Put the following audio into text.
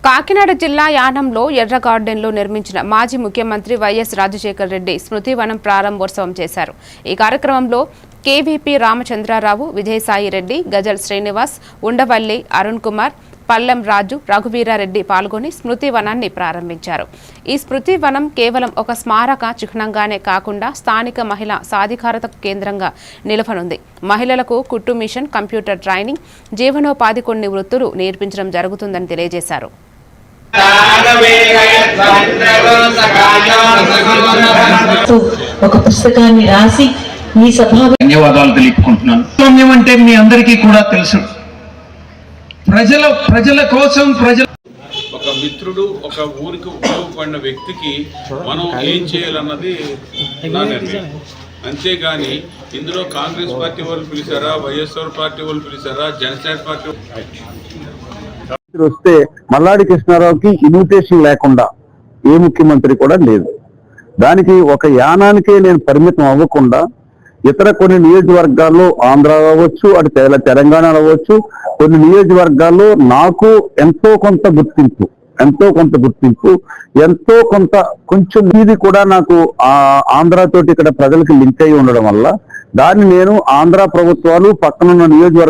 కాకినాడ జిల్లా యానంలో ఎర్ర గార్డెన్లో నిర్మించిన మాజీ ముఖ్యమంత్రి వైఎస్ రాజశేఖర్ రెడ్డి స్మృతి వనం ప్రారంభోత్సవం చేశారు. ఈ కార్యక్రమంలో కేవీపీ రామచంద్రారావు, విజయసాయి రెడ్డి, గజల్ శ్రీనివాస్, ఉండవల్లి అరుణ్ కుమార్, పల్లెం రాజు, రఘువీరారెడ్డి పాల్గొని స్మృతి వనాన్ని ప్రారంభించారు. ఈ స్మృతి వనం కేవలం ఒక స్మారక చిహ్నంగానే కాకుండా స్థానిక మహిళా సాధికారత కేంద్రంగా నిలవనుంది. మహిళలకు కుట్టు మిషన్, కంప్యూటర్ ట్రైనింగ్, జీవనోపాధి కొన్ని వృత్తులు నేర్పించడం జరుగుతుందని తెలియజేశారు. ఒక పుస్తకాన్ని రాసి ఈ సభ ధన్యవాదాలు తెలుపుకుంటున్నాను. పుణ్యం అంటే మీ అందరికీ కూడా తెలుసు. ప్రజల కోసం ఒక మిత్రుడు, ఒక ఊరికి ఉపయోగపడిన వ్యక్తికి మనం ఏం చేయాలన్నది నా నిర్ణయం. అంతేగాని ఇందులో కాంగ్రెస్ పార్టీ వాళ్ళు పిలిచారా, వైఎస్ఆర్ పార్టీ వాళ్ళు పిలిచారా, జనసేన పార్టీ వస్తే మల్లాడి కృష్ణారావుకి ఇన్విటేషన్ లేకుండా ఏ ముఖ్యమంత్రి కూడా లేదు. దానికి ఒక యానానికే నేను పరిమితం అవ్వకుండా ఇతర కొన్ని నియోజకవర్గాల్లో ఆంధ్ర అవ్వచ్చు, అటు తెలంగాణ అవ్వచ్చు, కొన్ని నియోజకవర్గాల్లో నాకు ఎంతో కొంత గుర్తింపు, కొంచెం ఇది కూడా నాకు ఆంధ్ర తోటి ఇక్కడ ప్రజలకు లింక్ అయి ఉండడం వల్ల దాన్ని నేను ఆంధ్ర ప్రభుత్వాలు పక్కనున్న నియోజకవర్గ